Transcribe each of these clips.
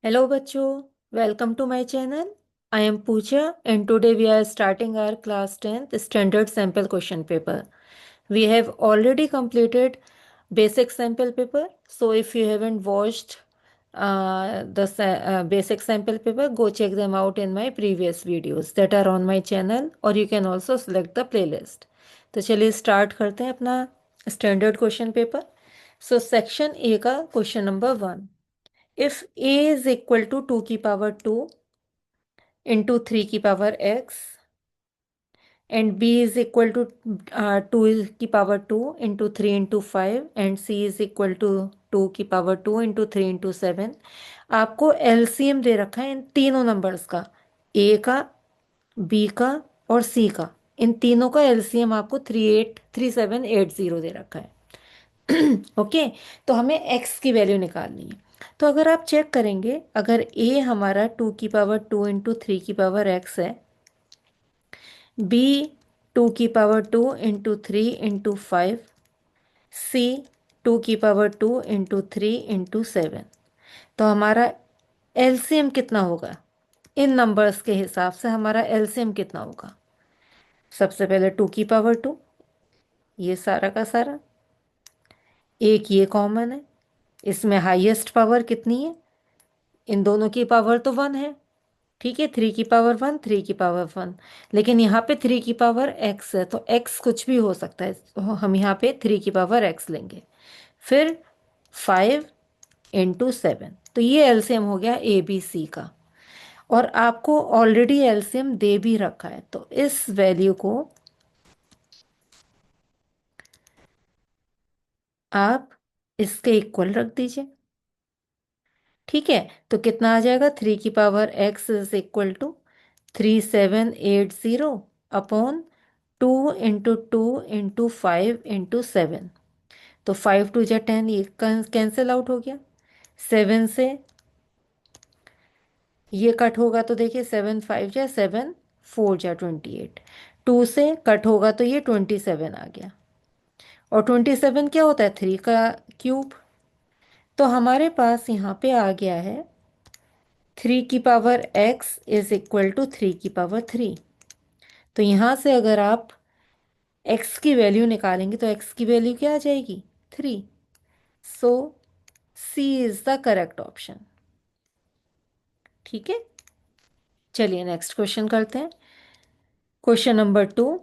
Hello bachcho, welcome to my channel. I am Pooja and today we are starting our class 10th standard sample question paper. We have already completed basic sample paper. So if you haven't watched the basic sample paper, go check them out in my previous videos that are on my channel or you can also select the playlist. तो चलिए start करते हैं अपना standard question paper. So section A का question number 1. If a is equal to 2 की power 2 into 3 की power x and b is equal to 2 की power 2 into 3 into 5 and c is equal to 2 की power 2 into 3 into 7. आपको LCM दे रखा है इन तीनों numbers का, a का, b का और c का. इन तीनों का एलसीएम आपको 3780 दे रखा है. ओके. तो हमें x की वैल्यू निकालनी है. तो अगर आप चेक करेंगे, अगर a हमारा 2 की पावर 2 इंटू 3 की पावर x है, b 2 की पावर 2 इंटू 3 इंटू 5, c 2 की पावर 2 इंटू 3 इंटू 7, तो हमारा एलसीएम कितना होगा? इन नंबर्स के हिसाब से हमारा एलसीएम कितना होगा? सबसे पहले 2 की पावर 2, ये सारा का सारा, एक ये कॉमन है, इसमें हाईएस्ट पावर कितनी है? इन दोनों की पावर तो 1 है. ठीक है, 3 की पावर 1, 3 की पावर 1, लेकिन यहाँ पे 3 की पावर x है तो x कुछ भी हो सकता है, तो हम यहाँ पे 3 की पावर x लेंगे. फिर 5 इंटू 7, तो ये एलसीएम हो गया ए बी सी का. और आपको ऑलरेडी एलसीएम दे भी रखा है, तो इस वैल्यू को आप इसके इक्वल रख दीजिए. ठीक है, तो कितना आ जाएगा? 3 की power x is equal to 3780 upon 2 into 2 into 5 into 7. तो 5 टू जा 10, ये कैंसिल आउट हो गया. 7 से ये कट होगा तो देखिए 7 5 जा 7, 4 जा 28. 2 से कट होगा तो ये 27 आ गया. और 27 क्या होता है? 3 का क्यूब. तो हमारे पास यहाँ पे आ गया है 3 की power x is equal to 3 की पावर 3. तो यहाँ से अगर आप x की वैल्यू निकालेंगे तो x की वैल्यू क्या आ जाएगी? 3. So c is the correct option. ठीक है, चलिए नेक्स्ट क्वेश्चन करते हैं. Question number 2.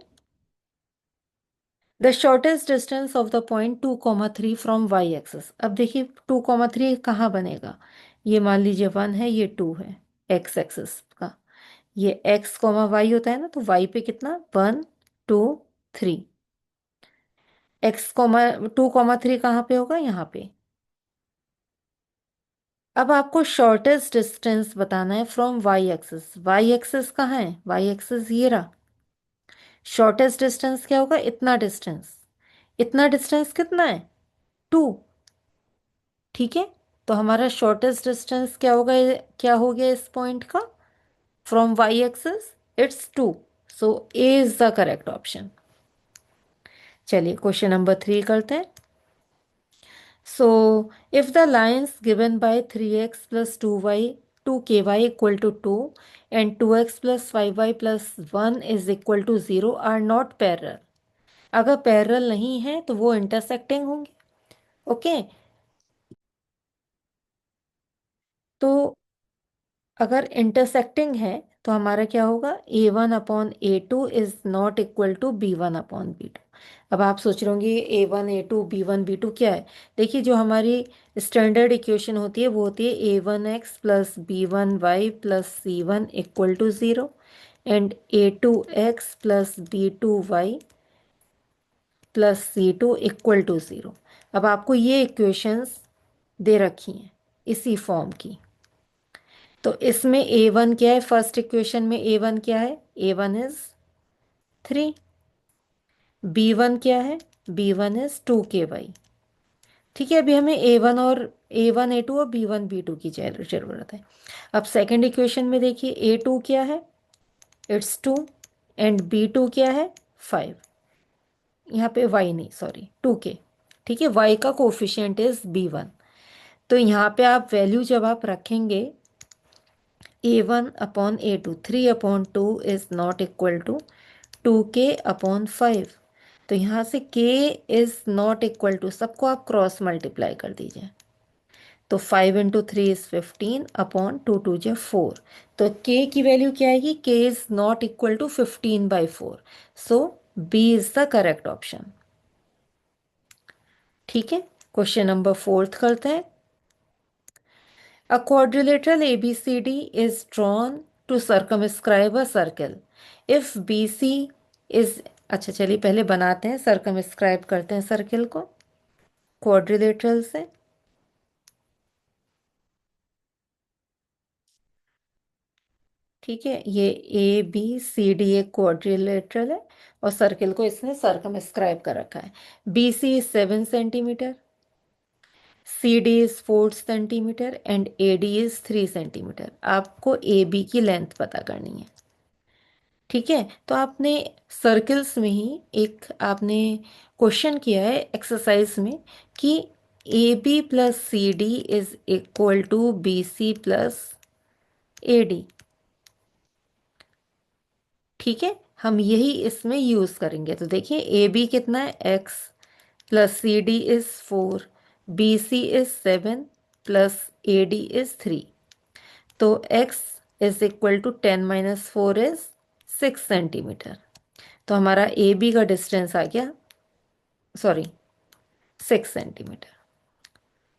The shortest distance of the point 2,3 from y axis. अब देखिए 2,3 कहाँ बनेगा? ये मान लीजिए 1 है, ये 2 है, एक्स एक्सिस का. ये x कॉमा वाई होता है ना, तो y पे कितना? 1 2 3. x कॉमा 2,3 कहाँ पे होगा? यहाँ पे. अब आपको शॉर्टेस्ट डिस्टेंस बताना है from y axis. Y axis कहाँ है? वाई एक्सिस ये रहा. शॉर्टेस्ट डिस्टेंस क्या होगा? इतना डिस्टेंस. इतना डिस्टेंस कितना है? 2. ठीक है, तो हमारा शॉर्टेस्ट डिस्टेंस क्या होगा? क्या हो गया इस पॉइंट का from y axis? It's 2. So A is the correct option. चलिए क्वेश्चन नंबर 3 करते हैं. So, if the lines given by 3x plus 2y 2ky equal to 2 and 2x plus 5y plus 1 is equal to 0 are not parallel. अगर parallel नहीं है तो वो intersecting होंगे. Okay. तो अगर इंटरसेक्टिंग है तो हमारा क्या होगा? a1/a2 is not equal to b1/b2. अब आप सोच रहे होंगे a1 a2 b1 b2 क्या है? देखिए जो हमारी स्टैंडर्ड इक्वेशन होती है वो होती है a1x plus b1y plus c1 equal to 0 and a2x plus b2y plus c2 equal to 0. अब आपको ये इक्वेशंस दे रखी हैं इसी फॉर्म की. तो इसमें a1 क्या है? फर्स्ट इक्वेशन में a1 क्या है? a1 is 3. b1 क्या है? b1 is 2ky. ठीक है, अभी हमें a1 a2 और b1 b2 की जरूरत है. अब सेकंड इक्वेशन में देखिए a2 क्या है? इट्स 2 एंड b2 क्या है? 5. यहाँ पे y नहीं, सॉरी 2k. ठीक है, y का कोफिशिएंट इज b1. तो यहाँ पे आप वैल्यू जब आप रखेंगे a1 upon a2, 3/2 is not equal to 2k/5। तो यहाँ से k is not equal to, सबको आप क्रॉस मल्टीप्लाई कर दीजिए। तो 5 × 3 इज 15/2 × 2 = 4। तो k की वैल्यू क्या आएगी? k is not equal to 15/4। So B is the correct option. ठीक है, क्वेश्चन नंबर 4 करते हैं। A quadrilateral ABCD is drawn to circumscribe a circle. If BC is, अच्छा चलिए पहले बनाते हैं, circumscribe करते हैं सर्किल को क्वाड्रिलेटरल से। ठीक है, ये ABCD एक क्वाड्रिलेटरल है और सर्किल को इसने सर्कमस्क्राइब कर रखा है। BC is 7 centimetre, CD is 4 centimetre and AD is 3 centimetre. आपको AB की लेंथ पता करनी है। ठीक है, तो आपने सर्कल्स में ही एक आपने क्वेश्चन किया है एक्सरसाइज में कि AB plus CD is equal to BC plus AD। ठीक है, हम यही इसमें यूज करेंगे। तो देखिए AB कितना है, x plus CD is 4, BC is 7 plus AD is 3। तो x is equal to 10 - 4 is 6 centimetre. तो हमारा AB का डिस्टेंस आ गया, sorry, 6 centimetre.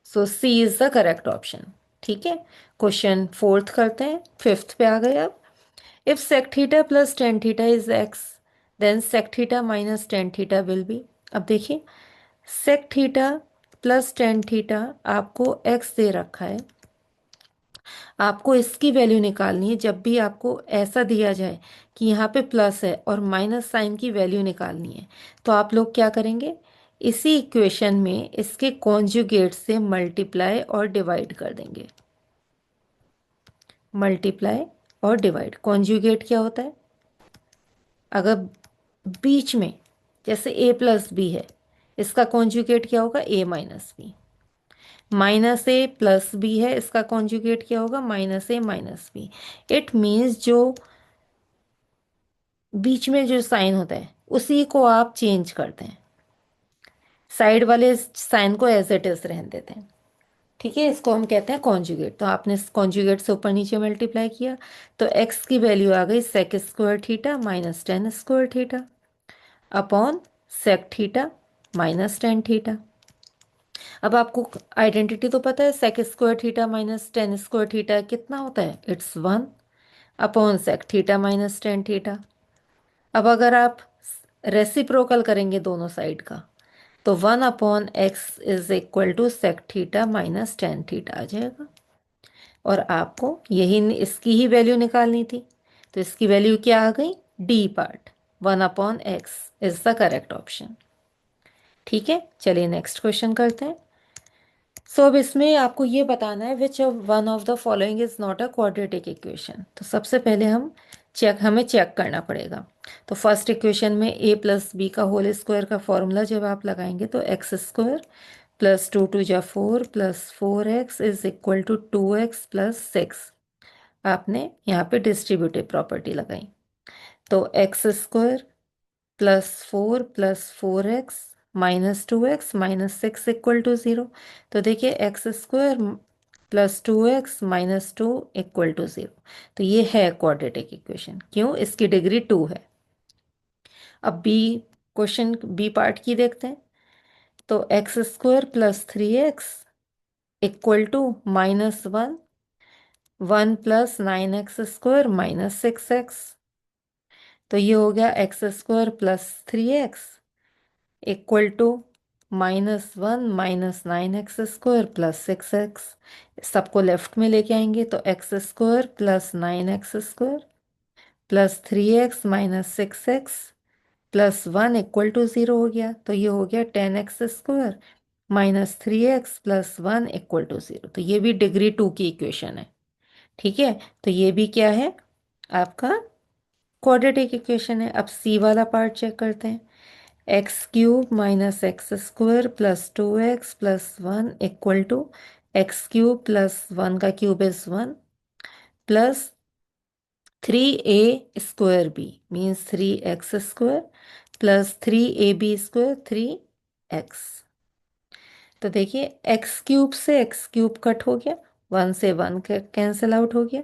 So C is the correct option. ठीक है, क्वेश्चन 4 करते हैं, 5th पे आ गए अब। If sec theta plus tan theta is x, then sec theta minus tan theta will be. अब देखिए sec theta plus tan theta आपको x दे रखा है, आपको इसकी वैल्यू निकालनी है। जब भी आपको ऐसा दिया जाए कि यहाँ पे प्लस है और माइनस साइन की वैल्यू निकालनी है, तो आप लोग क्या करेंगे, इसी इक्वेशन में इसके कॉन्जुगेट से मल्टीप्लाई और डिवाइड कर देंगे। मल्टीप्लाई और डिवाइड, कॉन्जुगेट क्या होता है? अगर बीच में जैसे a प्लस बी है, इसका कॉन्जुगेट क्या होगा? a minus b. Minus a plus b है, इसका कॉन्जुगेट क्या होगा? Minus a minus b. It means जो बीच में जो साइन होता है उसी को आप चेंज करते हैं, साइड वाले साइन को एज इट इज रहने देते हैं। ठीक है, इसको हम कहते हैं कॉन्जुगेट। तो आपने कॉन्जुगेट से ऊपर नीचे मल्टीप्लाई किया, तो x की वैल्यू आ गई sec square theta minus tan square theta upon sec theta minus tan theta. अब आपको आइडेंटिटी तो पता है, sec square theta minus tan square theta कितना होता है? It's 1 upon sec theta minus tan theta. अब अगर आप रेसिप्रोकल करेंगे दोनों साइड का, तो 1/x is equal to sec theta minus tan theta आ जाएगा। और आपको यही इसकी ही वैल्यू निकालनी थी, तो इसकी वैल्यू क्या आ गई? D part, 1/x is the correct option. ठीक है, चलिए नेक्स्ट क्वेश्चन करते हैं। सो अब इसमें आपको ये बताना है which one of the following is not a quadratic equation. तो सबसे पहले हमें चेक करना पड़ेगा। तो फर्स्ट इक्वेशन में a प्लस बी का होल स्क्वायर का फॉर्मूला जब आप लगाएंगे तो x square plus 2 × 2 = 4 plus 4x is equal to 2x plus 6। आपने यहाँ पे डिस्ट्रीब्यूटिव प्रॉपर्टी लगाई, तो x square plus 4 plus 4x minus 2x minus 6 equal to 0। तो देखिए x square plus 2x minus 2 equal to 0। तो ये है क्वाड्रेटिक इक्वेशन, क्यों? इसकी डिग्री 2 है। अब बी, क्वेश्चन बी पार्ट की देखते हैं। तो x square plus 3x equal to -1, 1 plus 9x square minus 6x। तो ये हो गया x square plus 3x equal to -1 minus 9x square plus 6x। सबको लेफ्ट में लेके आएंगे, तो x square plus 9x square plus 3x minus 6x plus 1 equal to 0 हो गया। तो ये हो गया 10x square minus 3x plus 1 equal to 0। तो ये भी डिग्री 2 की इक्वेशन है। ठीक है, तो ये भी क्या है? आपका क्वाड्रेटिक इक्वेशन है। अब सी वाला पार्ट चेक करते हैं। x³ minus x square plus 2x plus 1 equal to x³ plus 1 का cube is 1 plus 3a square b means 3x square plus 3ab square 3x। तो देखिए एक्स क्यूब से एक्स क्यूब कट हो गया, one से one cancel out हो गया।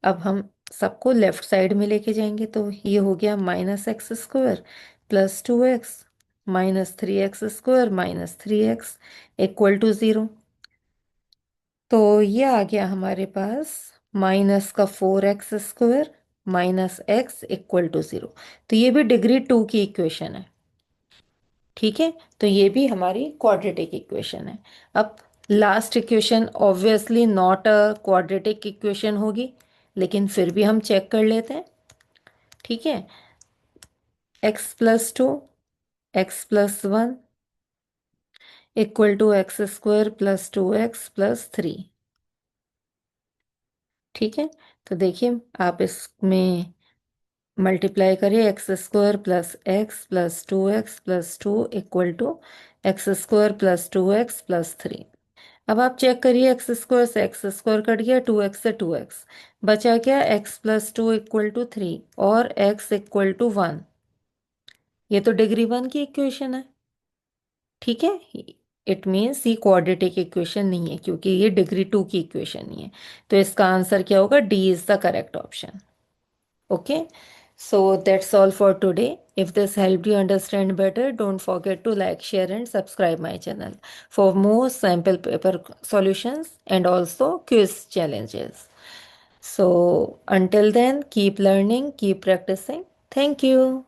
अब हम सबको लेफ्ट साइड में लेके जाएंगे तो ये हो गया -x² plus 2x -3x² -3x equal to 0। तो ये आ गया हमारे पास -4x² -x इक्वल टू 0। तो ये भी डिग्री 2 की इक्वेशन है। ठीक है, तो ये भी हमारी क्वाड्रेटिक इक्वेशन है। अब last equation obviously not a quadratic equation होगी, लेकिन फिर भी हम चेक कर लेते हैं। ठीक है, x+2 x+1 equal to x² plus 2x plus 3। ठीक है, तो देखिए आप इसमें मल्टीप्लाई करिए, x² plus x plus 2x plus 2 equal to x² plus 2x plus 3। अब आप चेक करिए, x² से x² कट गया, 2x से 2x बचा क्या, x+2 इक्वल टू 3 और x इक्वल टू 1। ये तो डिग्री 1 की इक्वेशन है। ठीक है, इट मीन्स ये क्वाड्रेटिक इक्वेशन नहीं है, क्योंकि ये डिग्री 2 की इक्वेशन नहीं है। तो इसका आंसर क्या होगा, D is the correct option. Okay, so that's all for today. If this helped you understand better, don't forget to like, share, and subscribe my channel for more sample paper solutions and also quiz challenges. So until then, keep learning, keep practicing. Thank you.